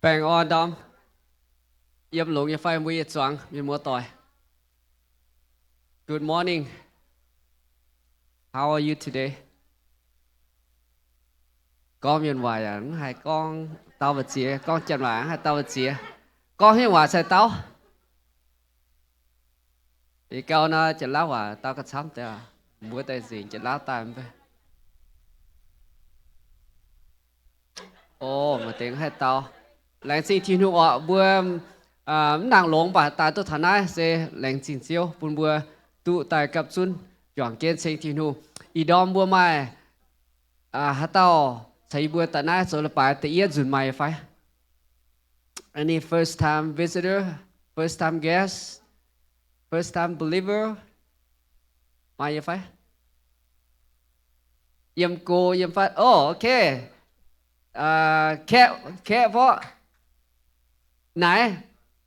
Bang on dom. Yep, lung if I'm we chuang, mi mo toy. Good morning. How are you today? Con miền ngoài à, hai con tao vật chia, con chân mà hai tao vật chia. Con hiền hòa sai tao. Thì câu nó chân lá hòa tao có sắm tao. Mua tay gì chân lá tao em về. Ồ, mà tiếng hai tao. Lãnh sinh thiên hữu ọ bữa nàng lông bà ta tu thana se lãnh sinh chiếu bún bữa tu tại cặp xuân chọn kiến sinh thiên hữu. Ý đom bữa mai hát tao thấy bữa tại nay rồi là bài tự yết dùn mày phải. Any first time visitor, first time guest, first time believer, mày phải. Yếm cô yếm phát. Oh, okay. Kẹ võ. Này.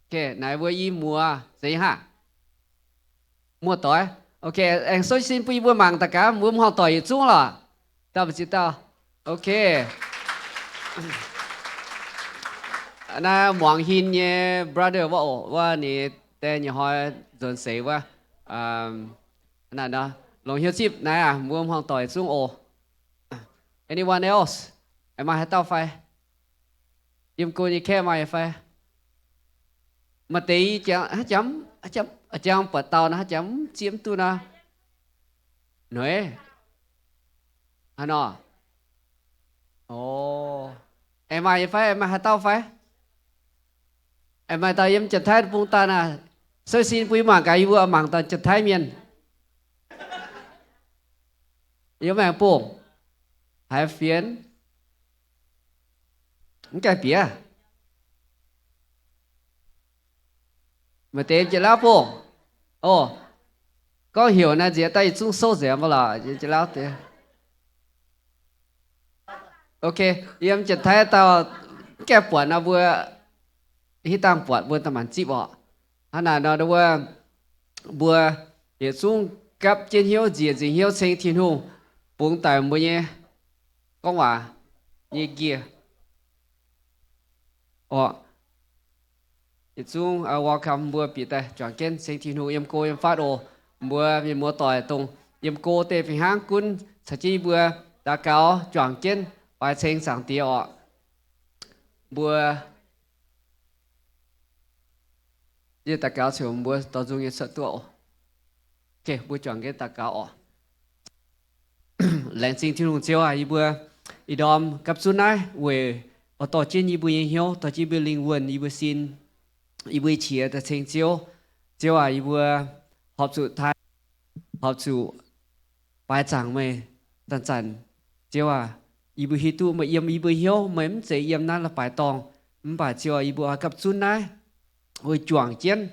Okay, này vừa y mùa gì hả? Mùa tối. Okay, anh số xin bùi vừa mang tất cả mùa hoa tối chung là. Tao biết tao. Okay. Na mong hin nhé brother võว่านี่แต่อย่าหอยจนเสียว่านั่นเนาะลงเฮียชิปนะมวมห้องต่อยซุ้งโอ anyone else ไอ้มาให้เต้าไฟยิมกูนี่แค่มาไฟมาตีจังเปิดเตานะจังเจียมตัวนะหน่อยฮะเนาะโอ้ไอ้มาไฟไอ้มาให้เต้าไฟem mai tao yếm chật thái bung ta na sơ xin quý mà cái vừa mảng tao chật thái miền yếm mẹ bung hai phiến cái bía mà tên chỉ lão bung ồ có hiểu na gì tay chung sâu gì mà là chỉ lão thế ok yếm chật thái tao cái buồn na vừa hi tamปวดบัวตะมันจีบ่ขนาดนั้นว่าบัวเดี๋ยวซุ่งกับเจียนเหี่ยวเจียนเหี่ยวเชิงทิ้งหูปุ่งแต่บัวเนี่ยก็ว่าเนี่ยเกียอ๋อเดี๋ยวซุ่งเอาว่าคำบัวปีแต่จอดเก้นเชิงทิ้งหูยมโกยมฟาดโอบัวมีมัวต่อยตรงยมโกเตะฝีห้างกุนสัจจีบัวตาเกาจอดเก้นไปเชิงสังเตียวบัวnhư ta cáo chiều mua tao dùng như sợ tua ok bữa chọn cái ta cáo lén sinh thiên hùng chiếu à bữa đi đom cặp xuân này về ở tổ trên như bữa hiếu tổ trên bữa linh quân như bữa xin như bữa chia ta sinh chiếu chiếu à bữa họp chủ thái họp chủ bài giảng mày tận tận chiếu à bữa hi tu mà yếm bữa hiếu mấy sẽ yếmนั่นlà bài tòng bài chiếu à bữa cặp xuân này hồi chuồng chiến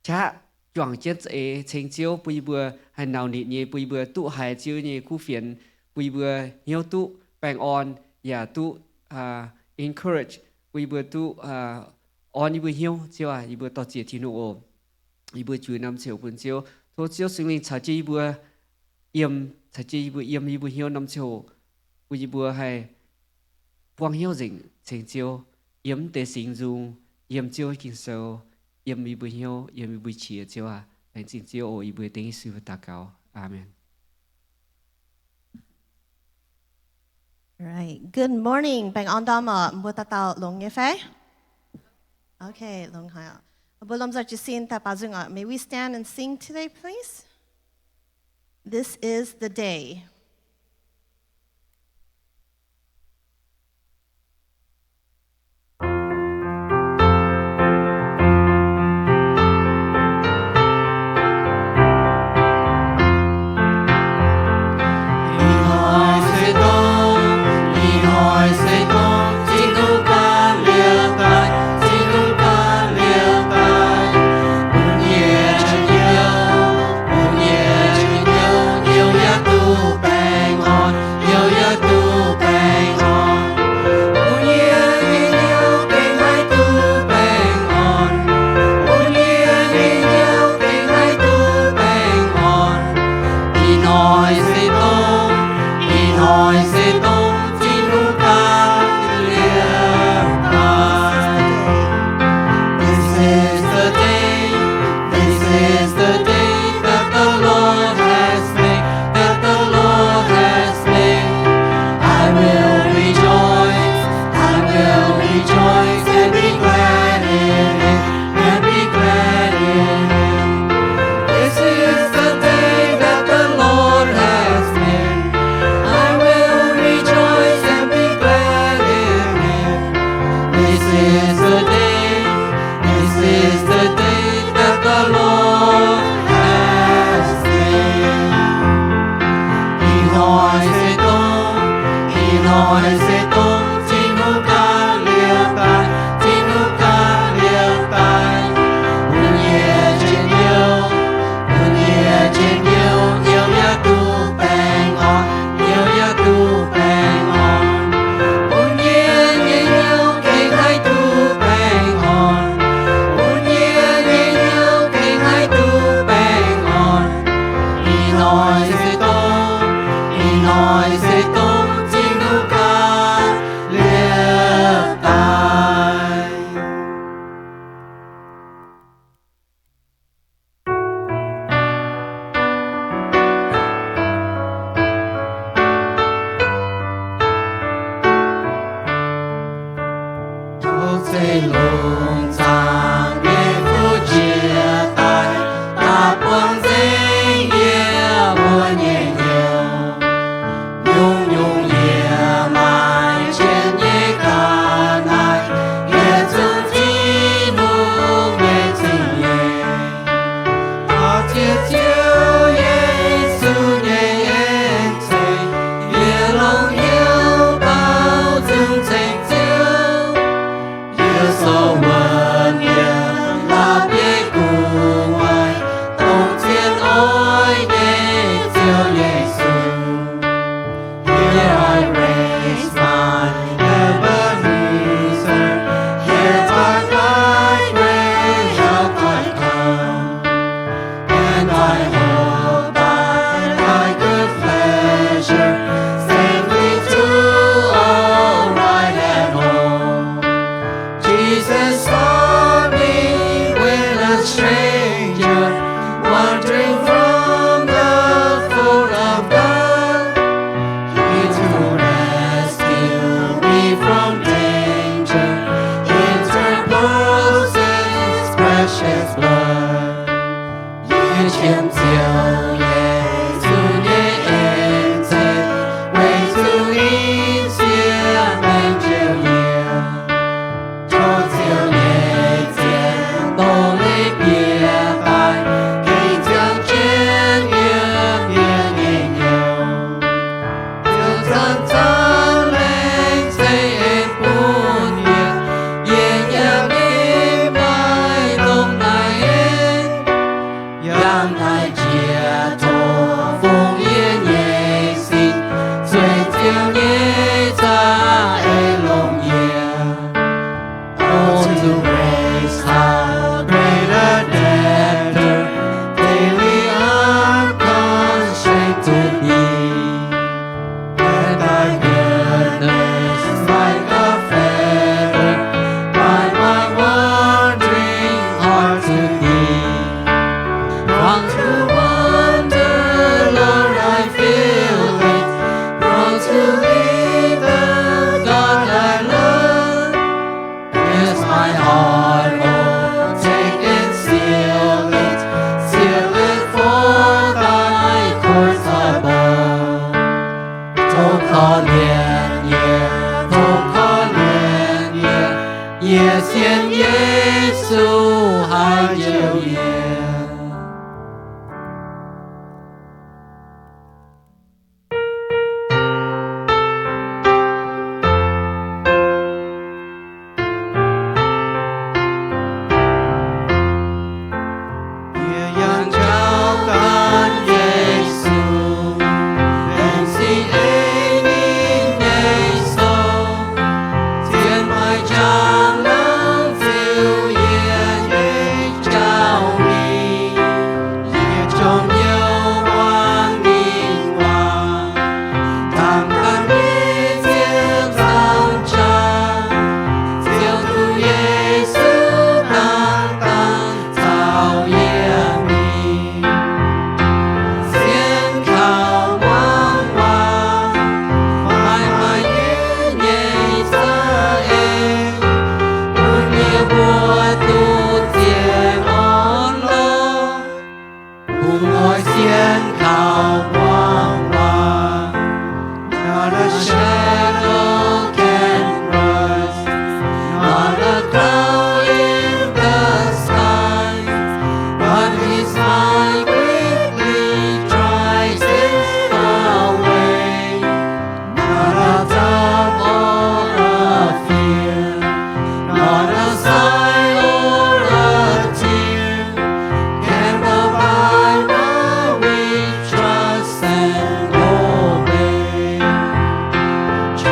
cha chuồng chiến sẽ thành chiếu bùi bừa hay nào nịt nhỉ bùi bừa tụ hải chiếu nhỉ khu phiền bùi bừa hiếu tụ bang on ya tụ encourage bùi bừa tụ on bùi hiếu chiếu à bùi tọt chỉ thiên nụ bùi chui năm chiếu bùi chiếu thô chiếu sinh linh trả chi bùi yếm trả chi bùi yếm bùi hiếu năm chiếu bùi bừa hay quang hiếu dĩnh thành chiếu yếm tế sinh dung yếm chiếu kinh sâu yếm mi bùi hiếu yếm mi bùi chia chiếu à anh xin chiếu ô y bùi tiếng sư và ta cáo amen. Right. Good morning. Bang on dom mua ta tao long ye fai. Okay, long ha. Bulom za jisin ta bazung. May we stand and sing today, please? This is the day. Bye. Hãy subscribe cho kênh Ghiền Mì Gõ để không bỏ lỡ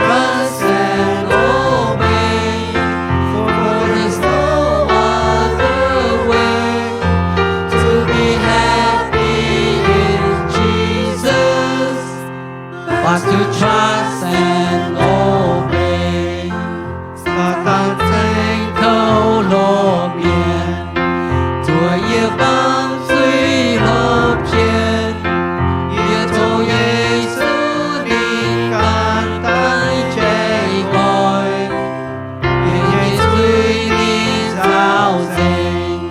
trust and obey, for there's no other way to be happy in Jesus, but to trust and obey. Và ta thành câu lộ miền, Chúa yêu băng suy hợp trên, yêu thâu Giêsu đi can tay chạy gọi, yêu Giêsu đi giao dành,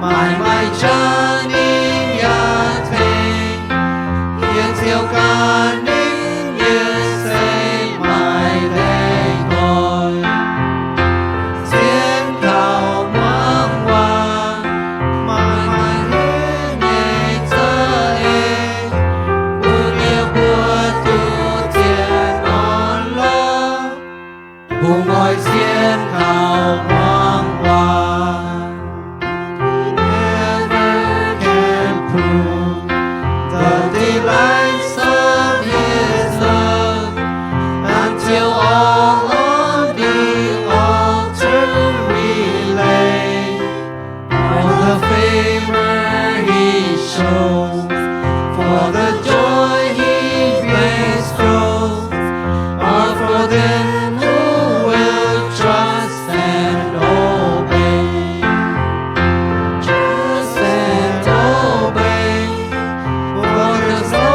mãi mãi cha nín ya thành, yêu theo ca nín yêu say mãi lệ gọi. Thiên thảo ngoan ngoan, mãi mãi hiến nhẹ thơ ê, buồn yêu buồn tu thiện on lo, buồn ngồi thiên thảo ngoan ngoan. Never can prove the delights of His love until all on the altar we lay. For the favor He shows, for the joy He brings through, all for them who will trust and obey. Trust and obey, for there's no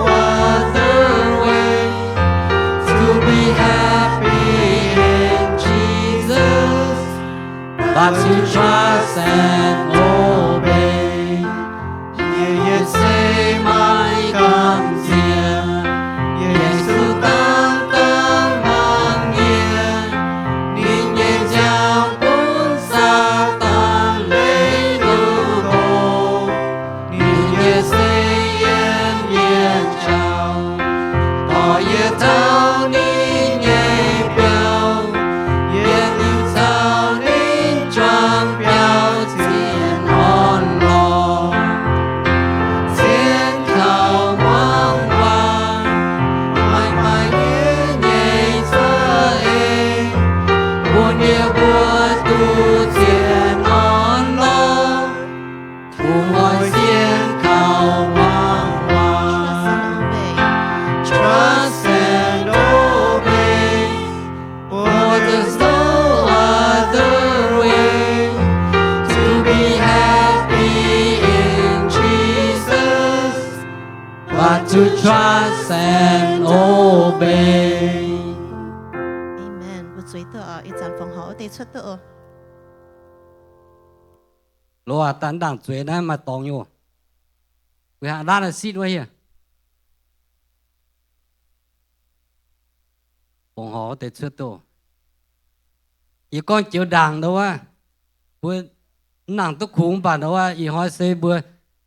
other way to be happy in Jesus, but to trust and obey. Giê-xê mãi cầm diềm, Giê-xu tăng tăng mang nghiêng, nín nhẹ giao cuốn xa tan lấy lưu đồ. Nín Giê-xê yên yên chào, tỏ yên thao nín nhẹ béo, yên lưu thao nín choang béo thiên on lo. Thiên thảo ngoan ngoan, mãi mãi yên nhẹ thơ ê, buồn yêu buồn tu thiện on lo, buồn ngồi thiên thảo ngoan ngoan. Trust and obey, for there's no other way to be happy in Jesus, but to trust and obey. Amen. Một suy tự ý chẳng phòng hậu để xuất tự. lô à tán đảng chuối này mà tòng nhiều vì hạ đan là xịt quá hiền bọn họ để chưa tổ ý con chịu đảng đâu á bữa nàng tức khủng bản đâu á ý hỏi xe bữa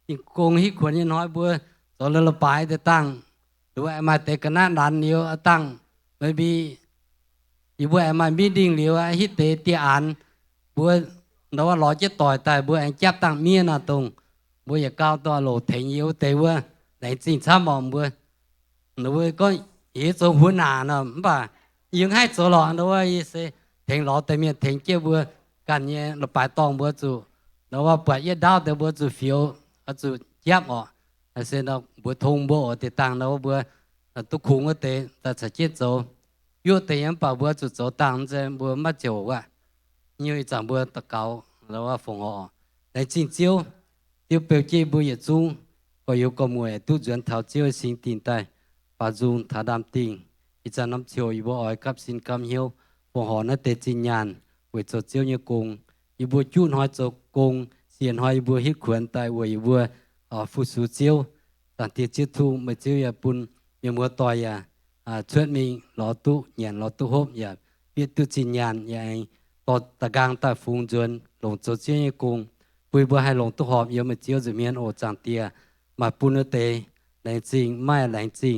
ý cùng hít khuẩn như nói bữa rồi là bài để tăng đúng em mà để cái nạn đàn nhiều tăng bởi vì ý bữa em mà meeting nhiều hít để tiền án bữa đó là lo chết tỏi tại bữa anh chấp tăng miên là tung bữa giờ cao to lộ thành nhiều tế bữa đánh chính xác mỏng bữa nó bữa có ý số huấn à nó bà những hai số lọ nó bữa sẽ thành lọ tại miền thành kia bữa cần như là bài tòng bữa chủ nó bữa bài ít đau tại bữa chủ phiếu ở chủ chấp họ sẽ nó bữa thông bộ thì tăng nó bữa tôi khủng cái tế ta sẽ chết rồi yêu tế em bảo bữa chủ số tăng sẽ bữa mất chiều quá như chẳng bữa tất cáo là phòng họ để chính chiếu tiêu biểu chế bữa giờ chung có yêu cầu mùa tu chuyển thảo chiếu sinh tiền tài và dùng thả đam tình ít chẳng năm chiều yêu bữa cấp xin cam hiếu phòng họ nó tệ chính nhàn với chỗ chiếu như cùng yêu bữa chút hỏi chỗ cùng xiên hỏi bữa hít khuẩn tại với bữa phụ số chiếu tận tiết chiếu thu mà chiếu ya bún nhiều mùa tỏi chuyện mình lọ tu nhàn lọ tu hốp ya biết tu chính nhàn ya anhตตะกางตะฟุงจวนหลงโจเจียกงปุยบัวให้หลงตุหอบเยอะมาเจียวจะเมียนโอจางเตียมาปุนเตแรงจริงไม่แรงจริง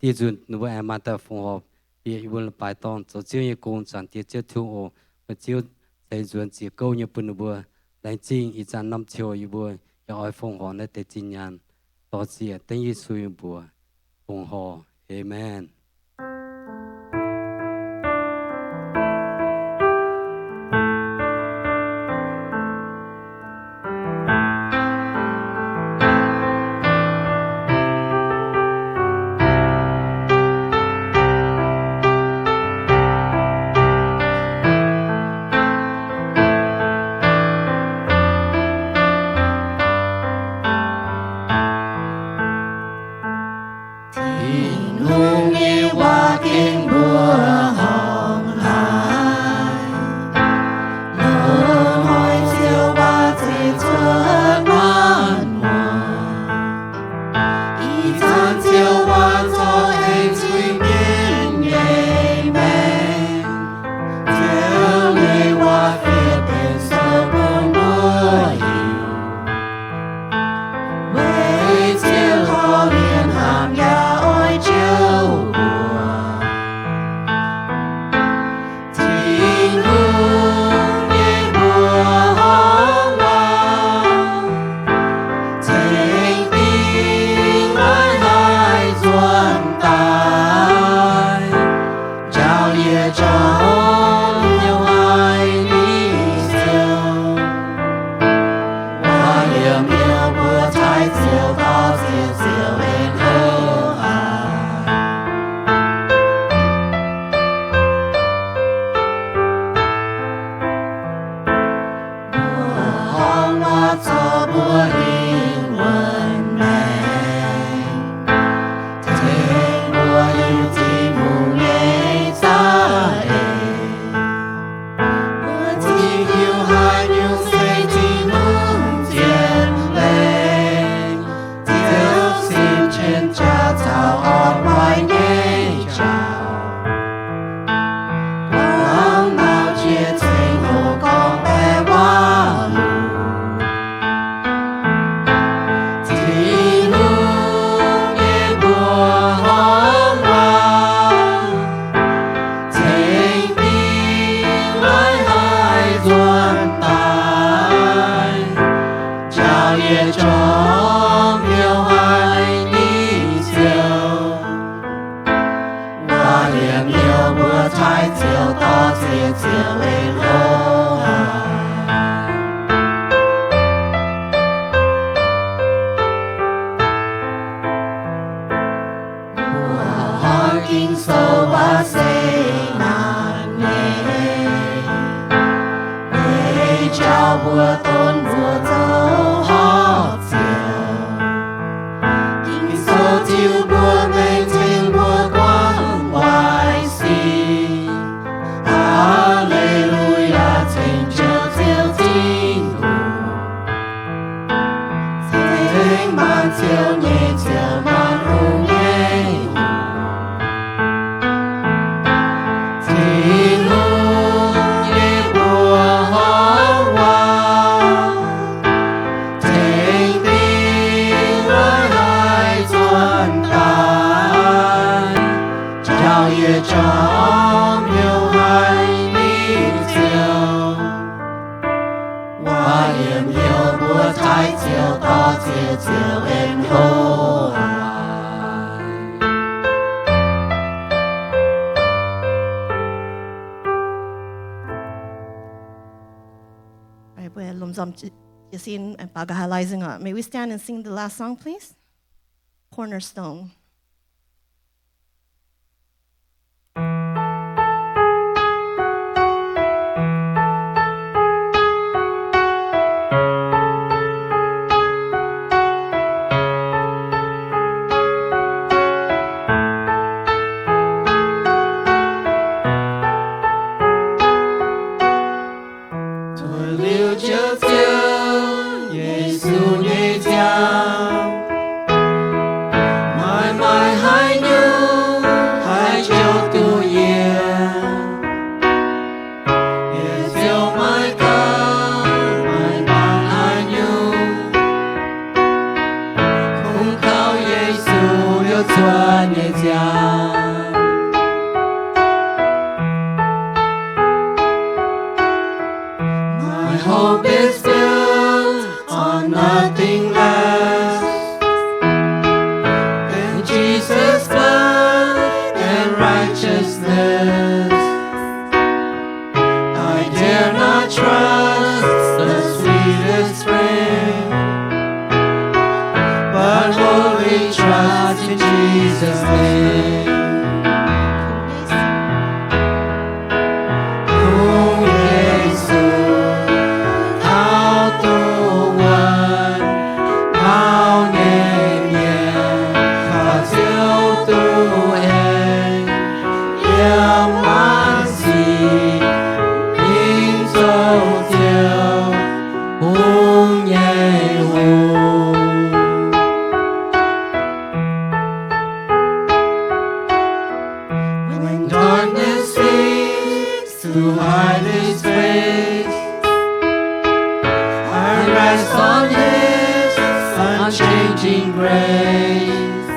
ที่จุนหนูว่ามาตะฟุงหอบเปียอยู่บนปลายตอนโจเจียกงจางเตียเจียวทุ่งโอมาเจียวใส่จวนเจียเก้าเยอะปุนบัวแรงจริงอีจานน้ำเชียวอยู่บัวอย่าอ้อยฟงหอในเตจิญญาณต่อเสียตั้งยี่สุยบัวฟงหอเอเมน也没有我太久到这就会落海。我应受我谁难呢？你叫我懂我走好久。就我们听我光外心，哈利路亚，成就进入，听满就你就满红颜，听路也不好望，听地来海转淡，照也照有海你就，我也没有我太久到这就恩后来。Alright, we're lumzam yasin and bagahalizing. May we stand and sing the last song, please? Cornerstone. My hope is built on nothing less than Jesus' blood and righteousness. I dare not trust the sweetest friend, but wholly trust in Jesus' name. When darkness seems to hide His face, I rest on His unchanging grace.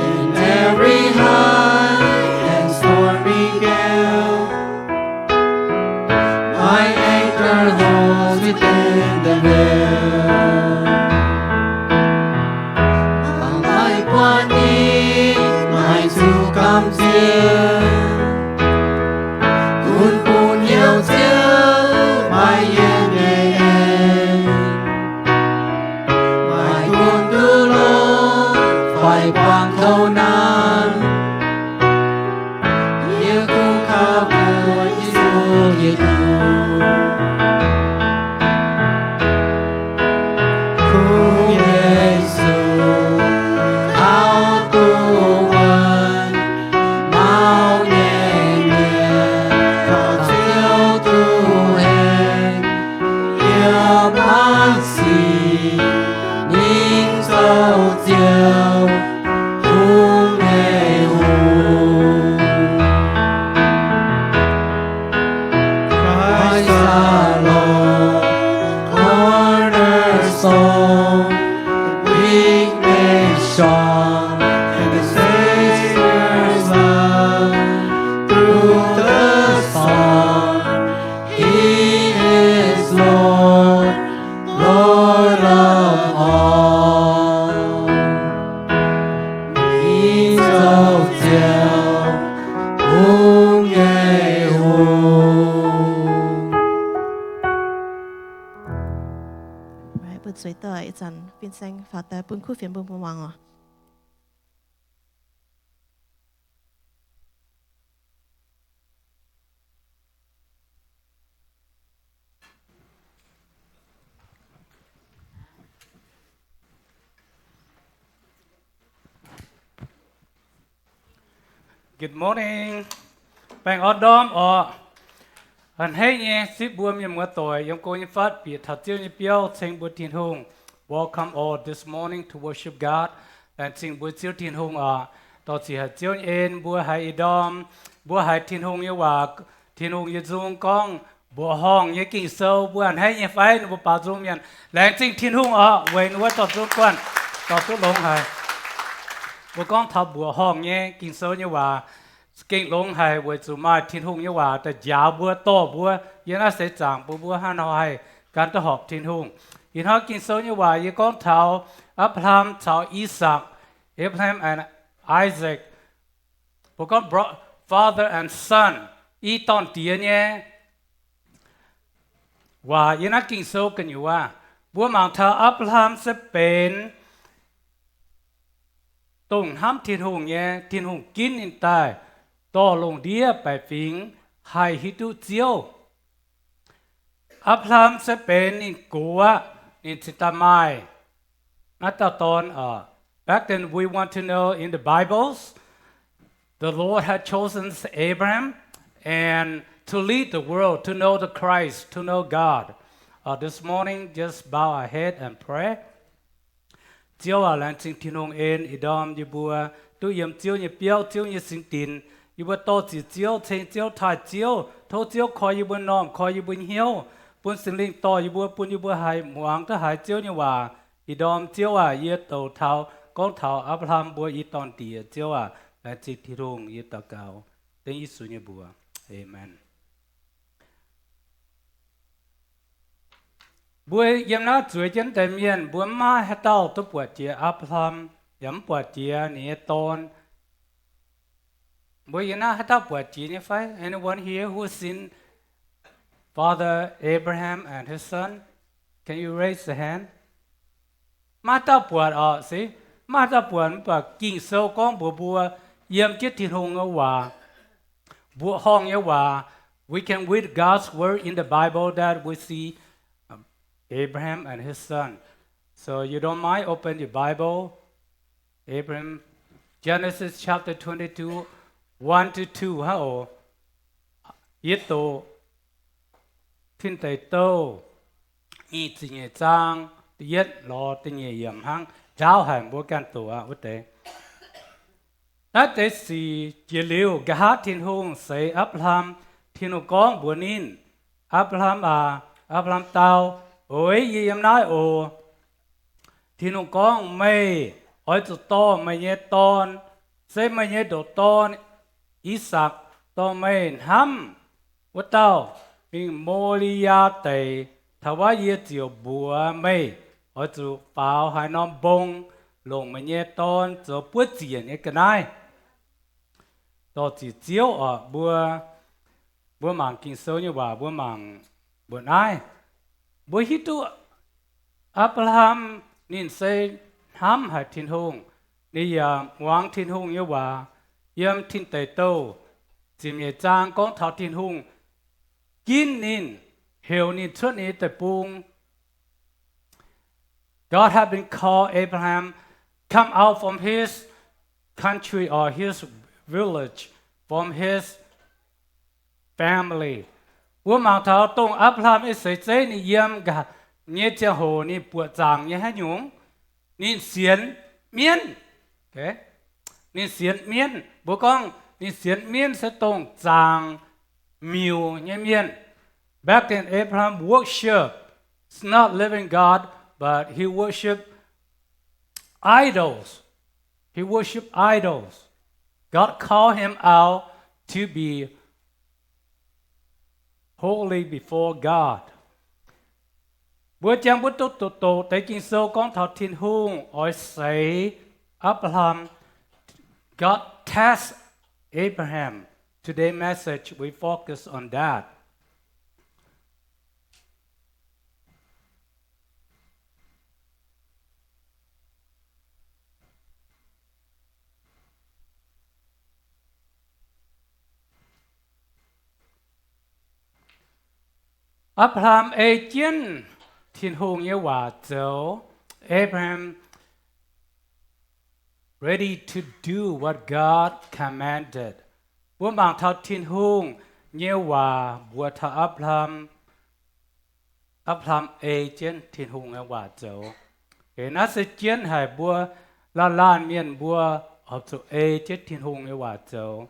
In every high and stormy gale, my anchor holds within the veil. Like one my two comes here, cuốn buồn nhiều chiều mai yên nhẹ em, mai cuốn đủ lối phải quang thâu nan, yêu cung khao của Giêsu nhiệt nhu, cung Giêsu áo tu quần mau hùng ye hùng Right, 本水的一阵变成发的本库phiền本王哦。Good morning. Bạn ở đom ở hẳn hay nhé xí bùa miệng mưa tối yếm cô như phát bị thật tiêu như biểu sing bùa thiên hùng. Welcome all this morning to worship God and sing bùa tiêu thiên hùng ở tao chỉ hạt tiêu in bùa hay đom bùa hay thiên hùng như hòa thiên hùng như dung con bùa hong như kinh sâu bùa hẳn hay nhé phải bùa bảo dung miệng làng sing thiên hùng ở về nuôi tao dung quan tao dung lông hay bùa con thọ bùa hong nhé kinh sâu như hòa kinh lông hay với chủ mai thiên hùng như hòaแต่ยาวบัวโตบัวยังน่าเสียจังบัวฮันเอาให้การตะหอบthiên hùngยินเขากินโซnhư hòaยังก้อนเท้าอับรามเท้าอิสักAbraham and Isaac พวกก้อน father and son อีตอนเตียเนี่ยว่ายังน่ากินโซกันอยู่ว่าบัวหมางเท้าอับรามจะเป็นตรงห้ามthiên hùngเนี่ยthiên hùngกินอินตายต่อลงเดียไปฟิงให้ฮิตุเจียวอับรามจะเป็นอินกัวอินสิตามายนัตตอนback then we want to know in the Bibles the Lord had chosen Abraham and to lead the world to know the Christ to know God this morning just bow our head and pray เจียวหลังสิ่งที่นงเอ็นอีดอมยีบัวตู้ยำเจียวยีเปียวเจียวยีสิงตินยีบัวโตจีเจียวเชงเจียวถ่ายเจียวโทเจียวคอยยีบัวนอมคอยยีบัวเหี่ยวปุ่นสิงลิงต่อยีบัวปุ่นยีบัวหายหมวงถ้าหายเจียวยีว่าอีดอมเจียวเยี่ยโตเท้าก้องเท้าอับรามบัวอีตอนตีเจียวหลังสิ่งที่นงยี่ตะเกาเต็งอีสุญบัวเอเมนบัวยามน่าสวยจันแต่เมียนบัวมาให้เต้าตัวปวดเจียอับรามยำปวดเจียนี่ตอนบัวยามน่าให้เต้าปวดเจียนี่ไฟ anyone here who seen Father Abraham and his son can you raise the hand มาเต้าปวดสิมาเต้าปวดปวดกิ่งเซลก้องบัวยามเจ็ดที่หงเอาว่าบัวห้องเอาว่า we can read God's word in the Bible that we see Abraham and his son. So you don't mind open your Bible. Abraham, Genesis chapter 22, 1 to 2. How? Yito, Tin Tay Tô, Y Tình Nhẹ Trang, Yết Lò Tình Nhẹ Yểm Hăng, Giáo Hành Bố Can Tổ Út Tế. Đó tế sì chỉ liêu gá thiên hùng xây Abraham, thiên hùng con bùa nín. Abraham tao, ôi gì em nói thiên hùng con mày, ôi tụi to mày nhé ton, xây mày nhé đồ ton, Isaac to mày hâm, what tao, mình Moria tây, thảo quá ye chiều bùa mày, ôi tụi pháo hai non bông, lồng mày nhé ton, cho bữa tiền nhé cái này. Đó chỉ chiếu bữa mảng kinh sâu như bà bữa mảng bữa nay bữa hít tu Abraham nên xây hám hải thiên hùng đi hoàng thiên hùng như bà yếm thiên tây tô chỉ nhẹ trang con thảo thiên hùng kín nên hiểu nên xuất nên tây bung God had been called Abraham come out from his country or his village from his family. Bố mang thảo tông Abraham ấy xây chế ni yếm gà nhé chia hồ ni bùa giang nhé hát nhúng ni xiên miên okay ni xiên miên bố con ni xiên miên sẽ tông giang miêu nhé miên. Back then Abraham worshiped not living God but he worshiped idols. He worshiped idols. God called him out to be holy before God. Bữa chăng bữa tốt tại kinh sâu con thảo thiên hùng ỏi say Abraham God test Abraham today's message we focus on that. Abraham agent thiên hùng như hòa dấu. Abraham ready to do what God commanded. Bố bằng thao thiên hùng như hòa bùa thao Abraham agent thiên hùng như hòa dấu. Cái nó sẽ chiến hải bùa la lan miền bùa ở chỗ agent thiên hùng như hòa dấu.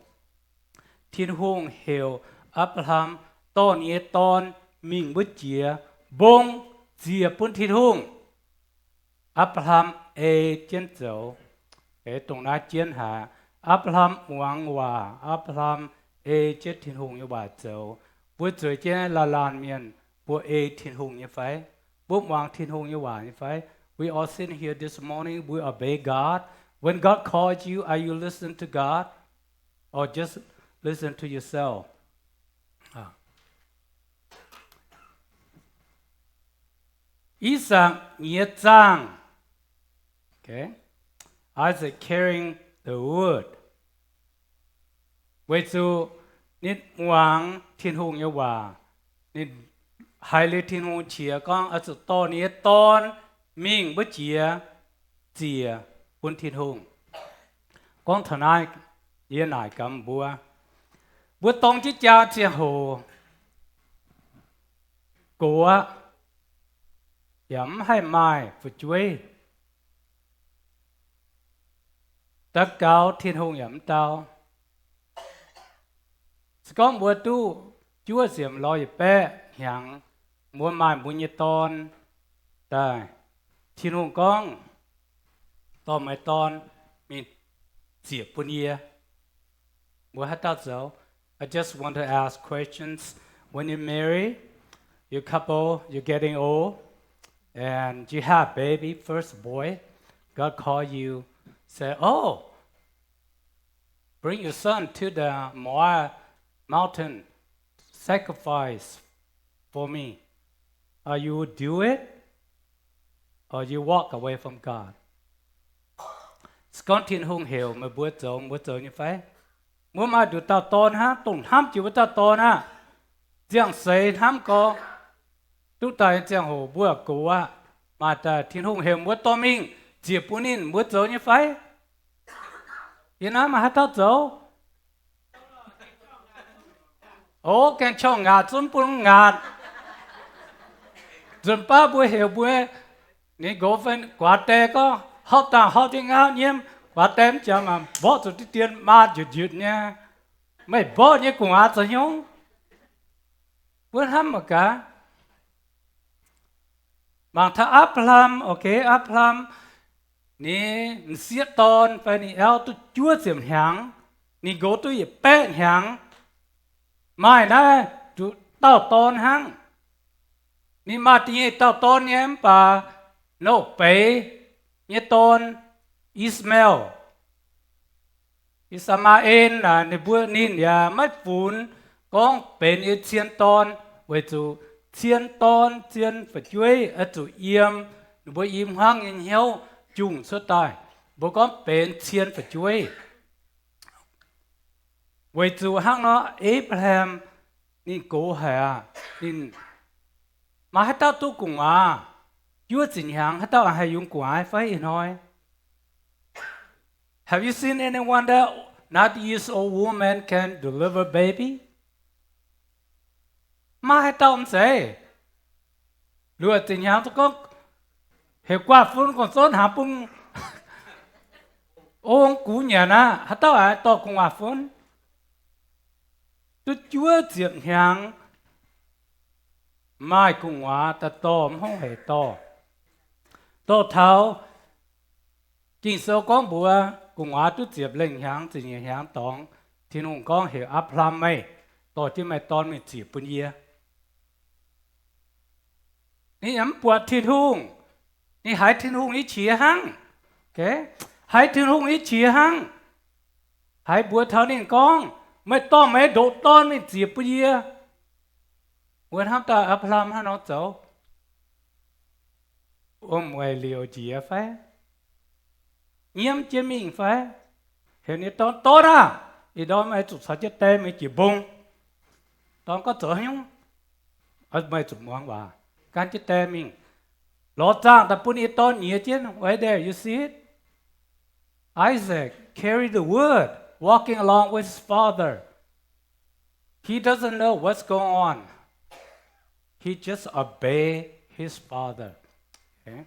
Thiên hùng hiểu Abraham tôn như tôn mình bút chia bông chia bún thiên hùng. Abraham chiến dấu. Cái tông na chiến hạ Abraham hoàng hòa Abraham chết thiên hùng như bà dấu. Bố trời chiến là lan miền bố thiên hùng như phải. Bố hoàng thiên hùng như bà như phải. We all sitting here this morning, we obey God. When God calls you, are you listening to God? Or just listen to yourself? Isaac nghĩa trang. Okay. Isaac carrying the wood. Vậy dù nên hoàng thiên hùng như hòa nên hai lê thiên hùng chia con ở chỗ to này tôn mình bất chia quân thiên hùng con thằng này yên này cầm búa tông chỉ cha chia hồ của yếm hai mai phụ chuối tất cao thiên hùng yếm tao con bữa tu chúa xiêm loi bé hàng mua mai mua nhiệt ton đây thiên hùng con to mai ton mình diệp bún ye mua hết tao dấu. I just want to ask questions. When you marry, your couple, you're getting old, and you have baby, first boy, God call you, say, oh, bring your son to the mountain, sacrifice for me. Or you would do it, or you walk away from God. Con thiên hùng hiểu mà bữa giờ như phải. Muốn mà được tao tôn ha, tổng ham chịu với tao tôn ha. Giang xây ham có, lúc tại giang hồ bữa cổ á, mà ta thiên hùng hiểu muốn tôn mình, chỉ bữa nín bữa giờ như phải. Yên á mà hát tao dấu. Ồ, cái cho ngạt dùm bún ngạt. Dùm ba bữa hiểu bữa, nên gỗ phân quả tê có, học tàng học tiếng ngao nhiêm, quả tém cho mà bỏ cho cái tiền mà dụt nha. Mày bỏ như cùng á cho nhông. Bữa hâm mà cả. Bằng thà Abraham, ok, Abraham, nè siết tôn, phải nè eo tu chúa xiểm hàng, nè gỗ tu yếp bé hàng. Mai nè, tu tao tôn hàng. Nè mà tí tao tôn nhém bà, nô bế, nhé tôn Ismail. Ismael là nè bữa nín ya mất vốn, con bến y chiên tôn, với chú chiên tôn, chiên phải chuối, ở chú yếm, nè bữa yếm hoang nhìn hiếu, chung suốt tài, bữa con bến chiên phải chuối. Với chú hăng nó Abraham, nín cố hà, nín, mà hết tao tu cùng à, chúa chính hàng hết tao hay dùng của ai phải nói. Have you seen anyone that not years old woman can deliver baby? Mà hết tao không sẽ. Lùa chính hàng tôi có hiệu quả phun còn sốt hạ bung. Ông cú nhà na hết tao ai to cùng hòa phun. Tôi chúa chính hàng mai cùng hòa ta to không hề to. Tô thao chính số con bùa cùng hòa tu diệp lên hàng chỉ nhẹ hàng tòng thiên hùng con hiểu Abraham mày tổ chứ mày tôn mình chỉ bún ye ní ấm bùa thiên hùng ní hải thiên hùng ní chia hăng okay hải thiên hùng ní chia hăng hải bùa thao nên con ไม่ต้องไม่โดดต้อนไม่เจียบเปียวันทำตาอัพลามให้น้องเจ้าไว้เลียวเจียไฟเยี่ยมเจียมิงไฟเห็นนี่ตอนโตนะอีดอมไม่จุดสัจเตไม่จีบงตอนก็เจอยุ่งไม่จุดมองว่าการจิตเตมิงรอจ้างแต่ปุ่นอีตอนเหนียเจียนไว้ there you see it Isaac carried the word walking along with his father he doesn't know what's going on he just obey his father okay?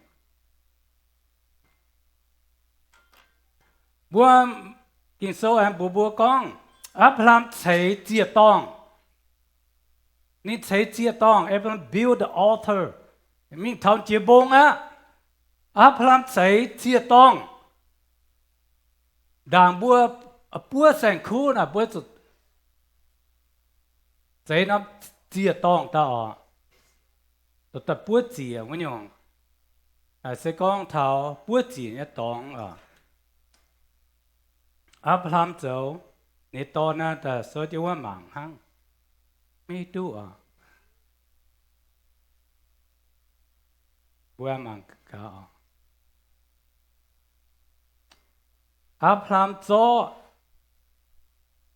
บัวกินโซแอมบัวกองอัพลามใช้เจียตองนี่ใช้เจียตองอัพลาม build the altar มิงทำเจียบงอ่ะอัพลามใช้เจียตองด่างบัวปัวแสงคูน่ะบัวสุดใช้น้ำเจียตองตาอ๋อแต่ปัวเจียวันยองใช้กองเท้าปัวเจียเนี่ยตองอ่ะอัพลามเจ้าในตอนนั้นแต่โซจิว่าหมางหังไม่ดูอ่ะบัวหมางก็อัพลามโจ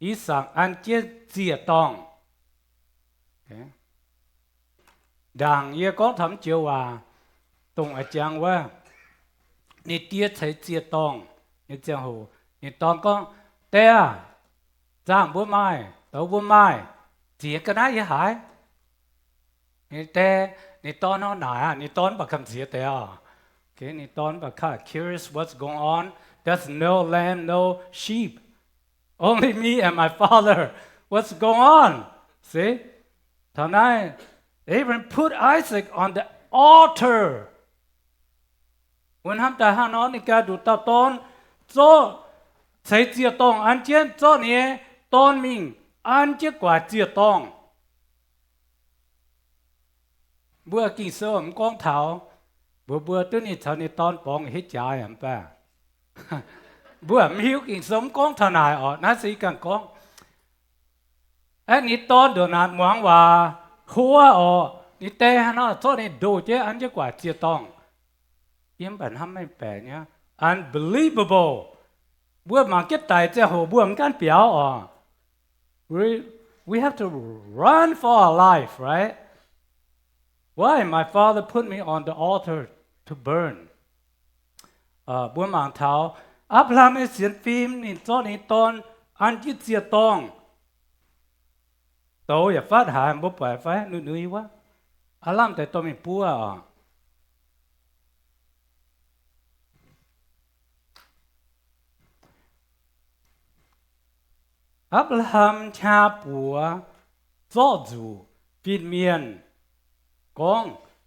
อีสังอันเจียเจียตองดังเยก็ทำเจียวว่าตรงอาจารย์ว่านี่เตี้ยใช้เจียตองนี่เจียหูนี่ตอนก็แต่จ้างบัวไม้ตัวบัวไม้เจียก็ได้ยังหายนี่แต่นี่ตอนน้องหนานี่ตอนบักคำเสียแต่นี่ตอนบักข้า curious what's going on there's no lamb no sheep only me and my father what's going on see tonight they even put Isaac on the altar วันทำแต่ห้าน้องในการดูตาตอนโจใช้เจียตองอันเจียนโจเนี่ยตอนมิงอันเจียกว่าเจียตองบัวกินเสริมกองเท้าบัวตัวนี้เท่านี้ตอนปองให้จ่ายอ่ะป้าบัวมิวกินสมกองทนายอ๋อน่าสิกันกองอันนี้ตอนเดือนนั้นหวังว่าหัวอ๋อนี่แต่ฮะเนาะโจนี่ดูเจ้อันเจียกว่าเจียตองยังแบบทำไม่แปลกเนี่ย unbelievable บัวมาเก็ตตายเจ้าหัวบัวมันกันเปียวอ๋อ we have to run for our life right why my father put me on the altar to burn บัวหมางเท้าอัพลามเสียนฟิล์มนี่ตอนนี้ตอนอันที่เจียตองโตอย่าฟาดหายบ่ปล่อยไฟนุ้ยวะอารามแต่ตัวมีปัวอับราฮัมชาปัวโจจูฟินเมียนกอง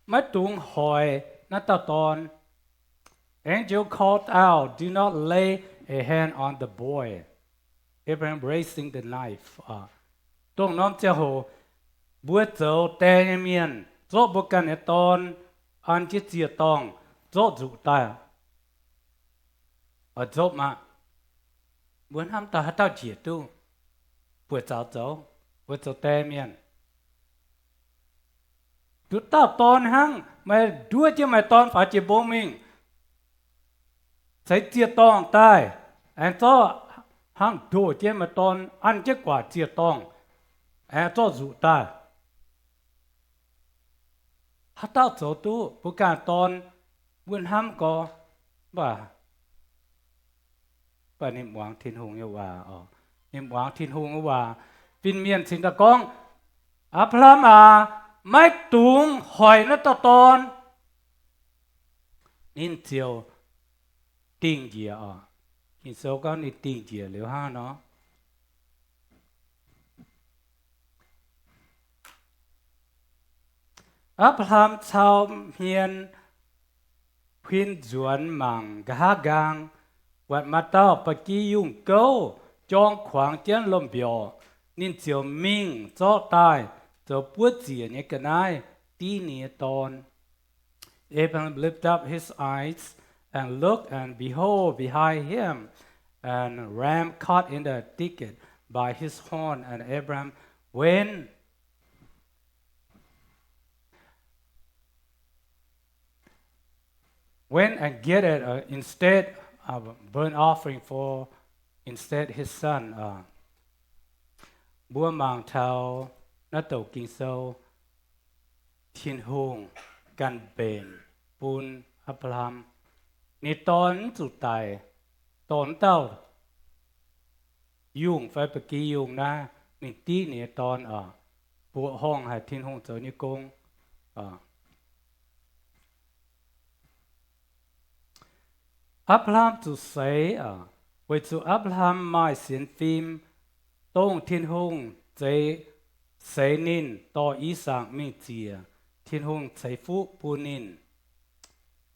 ไม่ตุงหอยนัตตอน Angel called out do not lay a hand on the boy Abraham raising the knife ตรงน้องเจ้าโหบัวเจ้าแต่เมียนโจบกันในตอนอันที่เจียตองโจจูตายโจมาบัวทำตาหัตถ์เจียตู้บัวเจ้าบัวเจ้าแต่เมียนจุดต้าตอนหังไม่ด้วยจะไม่ตอนฝาจีบมิงใส่เจียตองตายอันโตหังดูเจ้าไม่ตอนอันเจ้ากว่าเจียตองอันโตจุตายฮัตตาโจตู้ผู้การตอนบุญห้ำก็บ่นิมหวังทินหงยว่านิมหวังทินหงว่าฟินเมียนสิงตะกองอัพลามาไม่ตุงหอยนัตตอนนินเจียวติงเจียนินโซก็นิติงเจียเหลียวห้าเนาะอัพลามชาวเมียนพินจวนมังกะกังวัดมาเต้าปะกี้ยุ่งเก้าจองขวางเจียนลมเบียวนินเจียวมิงจ้อตายเจ้าปวดเจียเนี่ยกันได้ตีเนี่ยตอน Abraham lifted up his eyes and looked and behold behind him and ram caught in the thicket by his horn, and Abraham went and get it instead of burnt offering for instead his son. Búa mang thao nó tàu kinh sâu thiên hùngกันเป็นปุนอับรามในตอนสุดท้ายตอนเต้ายุ่งไฟปะกี้ยุ่งนะมีตีเนี่ยตอนปัวห้องให้ทิ้นห้องเจอนิกงอับรามจุดใส่ไว้จุอับรามไม่เสียนฟิล์มต้องทิ้นห้องใจใส่นินต่ออีสานไม่เจียทิ้นห้องใส่ฟุปูนิน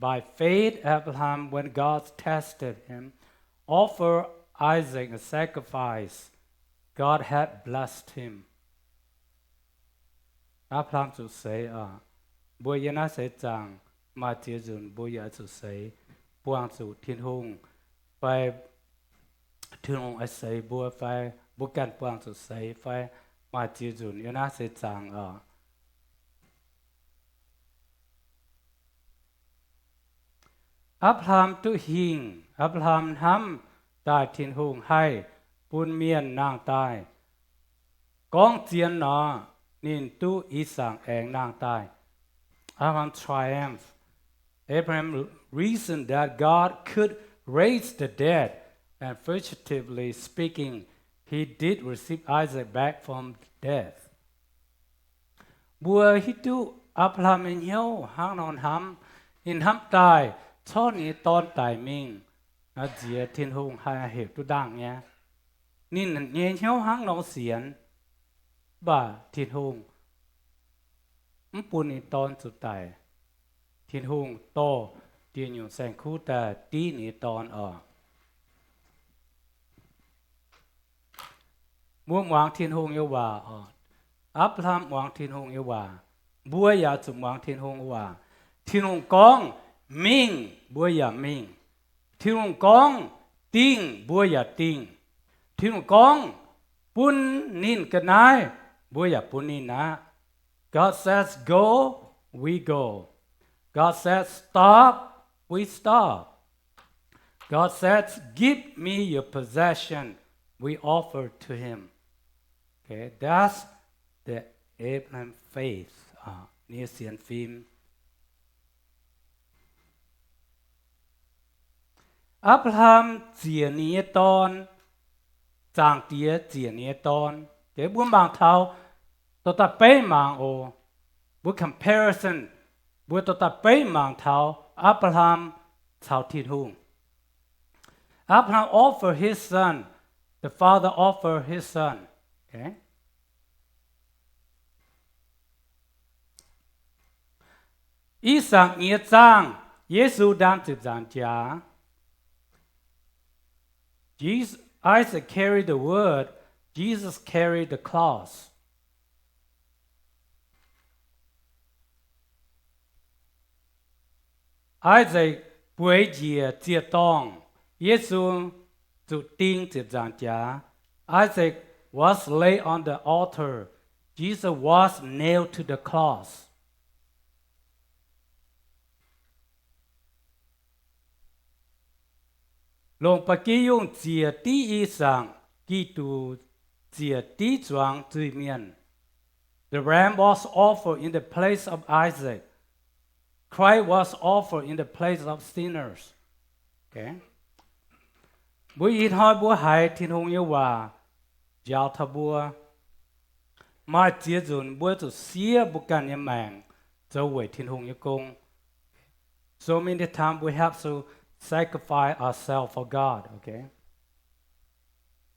By faith, Abraham, when God tested him, offered Isaac a sacrifice. God had blessed him. Abraham จุดเสบัวยนาเสจังมาเจียจุนบัวยาจุดเสปวงจุดทิ้นห้องไปทิ้นห้องไอเสบัวไฟบุกันปวงจุดเสไฟมาเจียจุนยนาเสจังอับรามตุหิงอับรามทำได้ทิ้นหงให้ปุนเมียนนางตายกองเจียนหนอนินตุอีสังเองนางตายอับราม triumph Abraham reasoned that God could raise the dead and figuratively speaking he did receive Isaac back from death บัวฮิตุอับรามเหี่ยวหางนอนทำอินทำตายช่อนี้ตอนตายมิงอาเจียทิ้นหงให้เหตุตุดังเนี่ยนี่นั่นเงี้ยเชี่ยวหางน้องเสียนบ่าทิ้นหงปุ่นนี่ตอนสุดท้ายทิ้นหงโตเตียนอยู่แสงคู่แต่ตีนี่ตอนม่วงวางทิ้นหงเยาว่าอับรามวางทิ้นหงเยาว่าบัวยาจุ่มวางทิ้นหงว่าทิ้นหงกองมิงบัวยามิงทิ้งกองติงบัวยาติงทิ้งกองปุนนินกันนายบัวยาปุนนินนะ God says go we go God says stop we stop God says give me your possession we offer to him okay that's the Abraham faith นี่เสียนฟิล์มอับรามเจียนี้ตอนจางเตียเจียนี้ตอนเดี๋ยวบุญบางเท้าตัวตัดไปมังโอบุญ comparison บุญตัวตัดไปมังเท้าอับรามชาวทิศหุงอับราม offer his son the father offer his son okay อีสังเงียจางเยซูดังจิตจางจ้าIsaac carried the word, Jesus carried the cross. Isaac ป่วยเจียเจียตองเยซูจุดติ้งเจียจางจ้า Isaac was laid on the altar. Jesus was nailed to the cross. ลงปะกี้ยงเจียตีอีสังกีตูเจียตีจวงจุยเมียน The ram was offered in the place of Isaac. Christ was offered in the place of sinners. Okay. บุยอินหอยบัวหายทินหงเยว่ายาวทบัวมาเจียจุนบัวจุเสียบุกันยแมงจะเวทินหงยกง So many times we have to sacrifice ourselves for God, okay?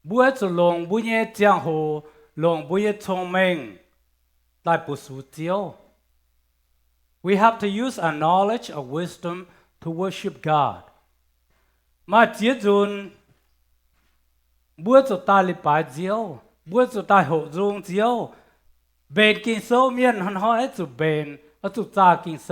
บัวจะลงบุญเย่เจียงโหลงบุญเย่ชงเมงได้ปุสูเจียว We have to use our knowledge of wisdom to worship God. มาเจียจุนบัวจะตายลิปายเจียวบัวจะตายโหจงเจียวเบนกินโซเมียนหันหอยจุเบนจุจากินโซ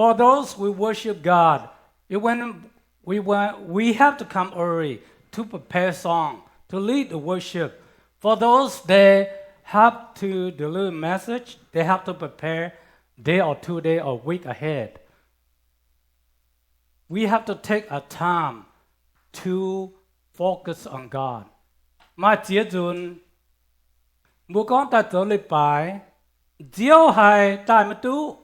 For those who worship God, we have to come early to prepare song, to lead the worship. For those they have to deliver message, they have to prepare day or 2 day or week ahead. We have to take a time to focus on God. Mà chia dùn, bố con ta trở lại bài, diêu hài tại mà tu,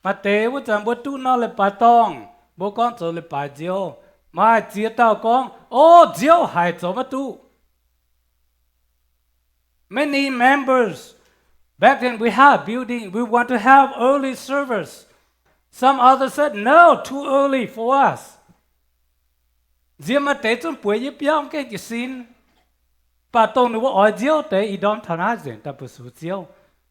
mà tế bố chẳng bố tu nó lại bài tông, bố con trở lại bài diêu, mà chia tao con, diêu hài trở mà tu. Many members, back then we had a building, we want to have early service. Some others said, no, too early for us. Diêu mà tế trong buổi giúp yong cái gì xin. Bà tông nữ ở diêu tế ý đón thằng á diễn ta bữa số diêu.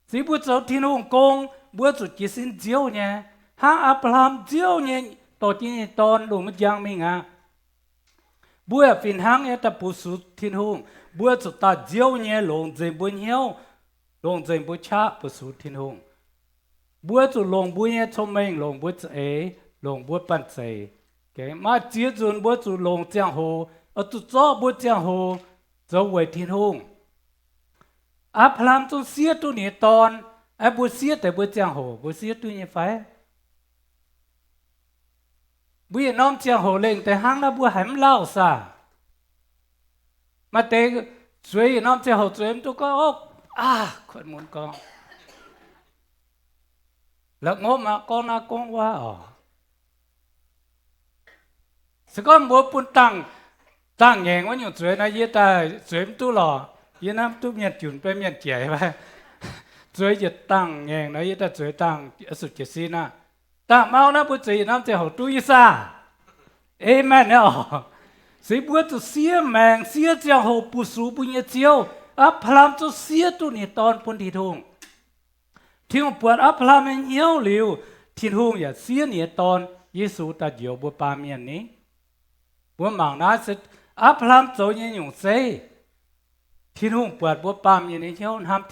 Dĩ bữa cháu thiên hùng công, bữa chủ chỉ xin diêu nhé. Hãng Abraham diêu nhé, tổ chí nhé tôn đủ mất giang mình à. Bữa phiền hãng nhé ta bữa số thiên hùng, bữa chủ ta diêu nhé lồng dành bữa hiếu, lồng dành bữa cha bữa số thiên hùng. Bữa chủ lồng bữa nhé thông minh, lồng bữa chủ ế, lồng bữa bàn chạy. Mà chia dùn bữa chủ lồng giang hồ, ở chủ cho bữa giang hồ, cho về thiên hùng. Abraham tu xía tu nhẹ tòn, bữa xía tại bữa giang hồ, bữa xía tu nhẹ phải. Bữa nóm giang hồ lên tại hang là bữa hẻm lao xa. Mà tại chuối nóm giang hồ chuối em tu có khuẩn muốn con. Lợn ngô mà con à con quá sẽ có một bún tăng nhàng quá nhiều chuối này với ta chuối em tu lò. Việt Nam tu miền chuẩnไปmiền trẻ vậy, chuối giật tăng nhàng nói với ta chuối tăng ở sụt chỉ xin à, ta mau na bữa chỉ Nam sẽ học tu ý sa, amen nhở, sĩ bữa tu xía mèng xía giang hồ bù sú bù nhẹ chiêu, Abraham tu xía tu nhẹ tòn bún thịt hùng, thiên hùng bữa Abraham mình hiếu liu, thiên hùng ya xía nhẹ tòn, Giêsu ta diệu bữa ba miền ní, bữa mảng na sẽ Abraham走nhẹ nhung say. Thiên hùng bật búa bám như này nhau ham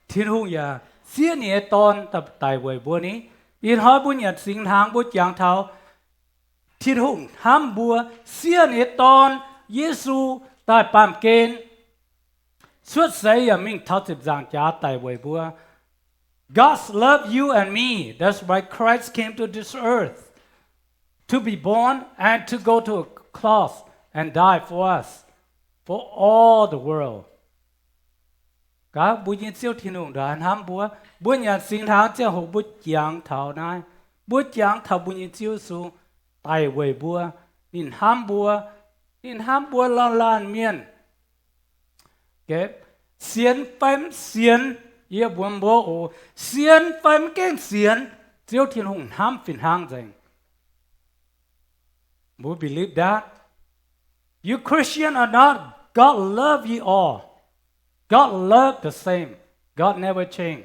thiên hùng ya xía nhẹ tòn tập tài về búa ní yên hỏi búa nhật sinh tháng búa giang thảo thiên hùng ham búa xía nhẹ tòn Giêsu tại bám kên suốt say ya mình tháo chụp giang trả tài về búa God loved you and me. That's why Christ came to this earth to be born and to go to a cross and die for us. For all the world. Cả bùi nhiên siêu thiên hùng đã hàm bùa nhà sinh tháng cho hồ bùi giang thảo này, bùi giang thảo bùi nhiên siêu su, tài về bùa, nhìn hàm bùa lan miên. Cái xiên phém xiên, ye buồn bùa ồ, xiên phém kén xiên, siêu thiên hùng hàm phiền hàng dành. Bùi believe that. You Christian or not, God love you all. God love the same. God never change.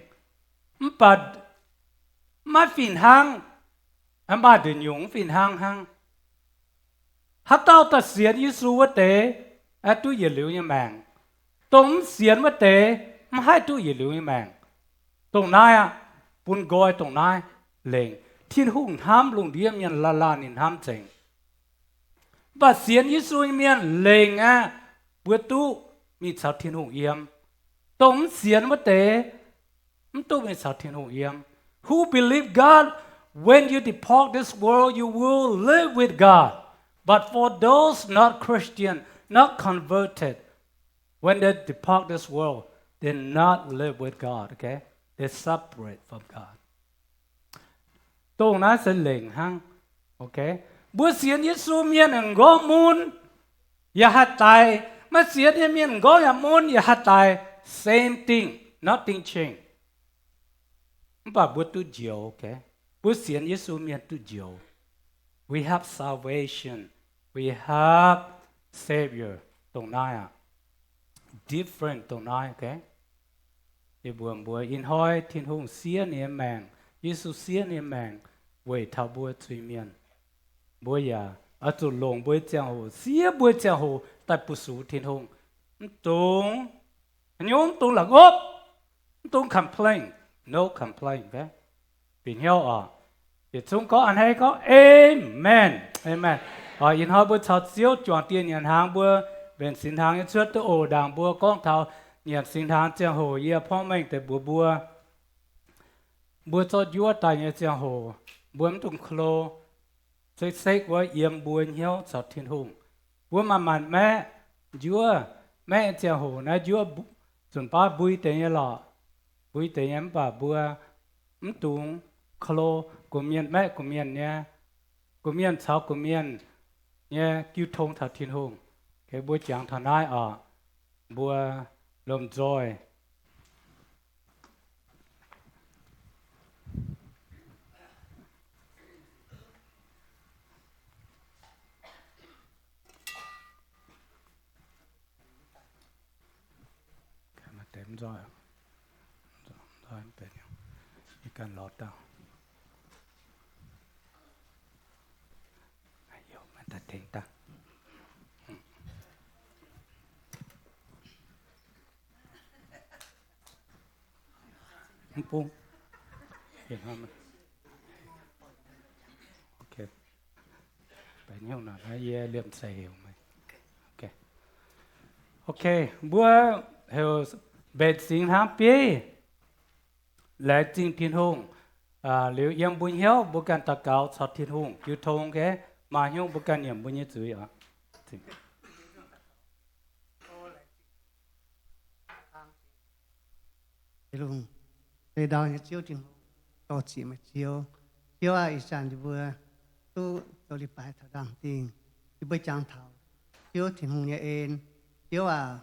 But my phiền hang, mà đừng nhúng phiền hang. Hát tao ta xiên Giêsu vật tế, tu ye liu như màng. Tông xiên vật tế, mà hai tu ye liu như màng. Tông nai bún gọi tông nai lệnh. Thiên hùng ham lùng điếm nhân la nín ham chênh. Và xiên Giêsu miền lệnh bữa tu mi sao thiên hùng yếm tông xiên mất tế tu mi sao thiên hùng yếm. Who believe God when you depart this world you will live with God, but for those not Christian, not converted, when they depart this world they not live with God. Okay, they separate from God. Tông nó sẽ lệnh hăng. Okay. Bữa xiên Giêsu miền ở ngõ môn, ya hát tài, mà xiên miền ngõ ya môn ya hát tài, same thing, nothing change. Bà bữa tu diệu, okay? Bữa xiên Giêsu miền tu diệu. We have salvation, we have Savior, tông nai different tông nai, okay? Thì bữa in hoi thiên hùng xiên niệm màng, Giêsu xiên niệm màng, về thảo bữa truy miền. Bữa giờ ở chỗ lồng bữa giang hồ xía bữa giang hồ tại bù sú thiên hùng tung nhóm tung là ngốc tung complain no complain okay bình hiệu thì chúng có anh hay có amen amen in họ bữa chào chiếu chọn tiền nhận hàng bữa bên xin hàng những suất tới ổ đảng bữa con thảo nhận xin hàng chiang hồ ye phong mình tới bữa cho chúa tại nhận chiang hồ bữa tung khlo xây xây với yếm bữa nhau chào thiên hùng bữa mà mặn mẹ chúa mẹ chiang hồ na chúa chuẩn ba bùi tiền như lọ bùi tiền em bà bữa tung khlo của miền mẹ của miền nha của miền sau của miền nha cứu thông thật thiên hùng cái bữa chẳng thằng ai ở bữa lầm rồi cái mà tém rồi rồi em bên cái cần lọt đâu ayo mata ting ta Pung. Hiện không? Ok. Phải nhau nào nó ye liệm xài hiểu mày. Ok. Ok. Bữa hiểu bệt sinh hám bế. Lại chính thiên hùng. Liệu yếm bùi hiếu bố cần tạc cáo sọt thiên hùng. Cứu thông cái mà hiếu bố cần yếm bùi nhé chửi ạ. luôn để đào những chiếu trình to chỉ mà chiếu à ý sản thì vừa tu tôi đi bài thảo đàng tiền đi bây trang thảo chiếu thì hùng nhà em chiếu à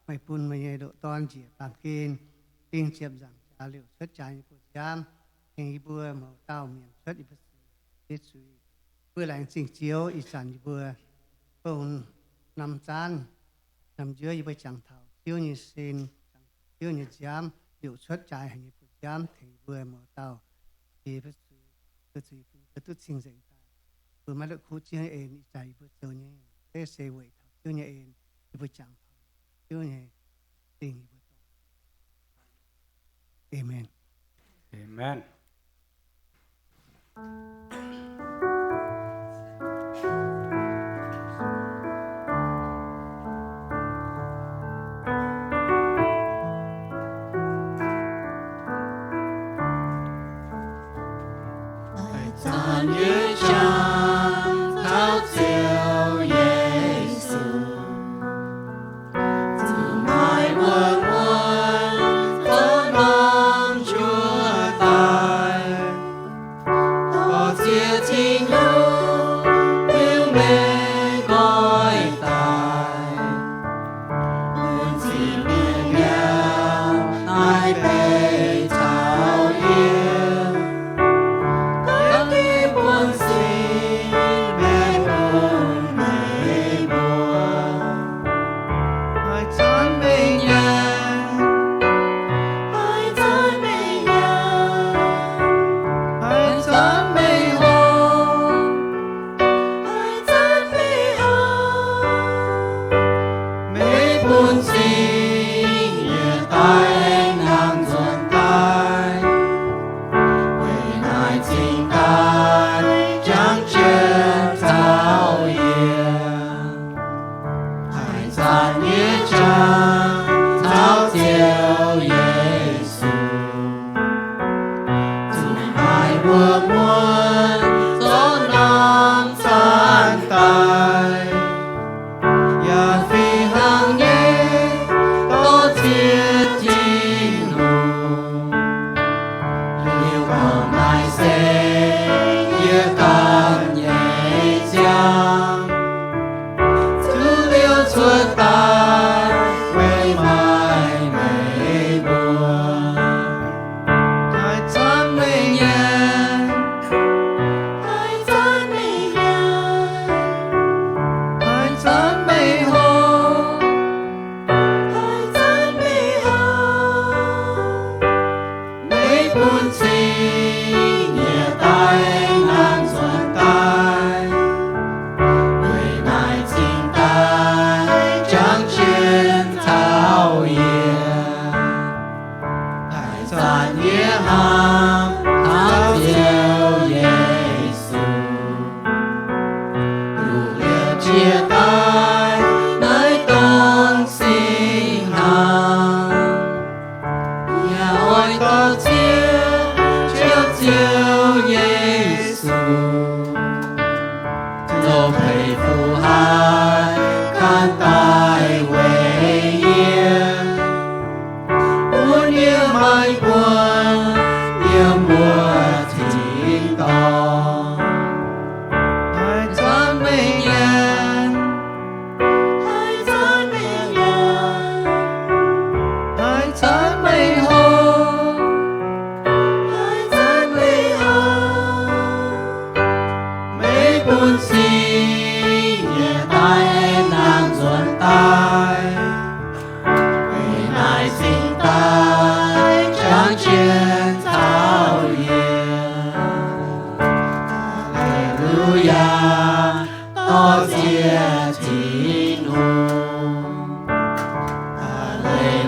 mày phun mày độ toan chỉ bàn kiên tiền chiếm rằng trả liệu xuất trái như của giam hình vừa màu tao miền xuất đi bớt suy vừa lại trình chiếu ý sản thì vừa còn nằm chán nằm dưới đi bây trang thảo chiếu như sen chiếu như giam liệu xuất trái hành như của giam thì vừa màu tao thì bớt suy tôi xin dạy ta vừa mà được khu chiếu em chạy bớt chiếu như thế sẽ vậy chiếu như em đi bây trang chiếu như tình bớt Amen. Amen. Tan như trăng tháo chiều Giêsu từ mai buồn muôn thở non Chúa tài có chia tình hữu yêu mến coi tài buồn gì miền nghèo ai bề thảo yêu các đi buồn gì mê buồn hãy chán mình nhà hãy chán mình nhà hãy chán mình hồn hãy chán mình hồn mê buồn gì nhẹ tay ngang dọn tay为爱情爱将全讨厌，爱在夜长讨救耶稣，主爱我们所能参待，也非行业都接近路。流光来世也敢也将，徒留出大为买美国，还赞美人，还赞美人，还赞美后，还赞美后。每本情也带难存带，为爱情带将全讨厌，爱赞也好，讨救耶稣，如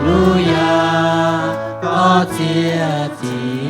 路亚，多谢主。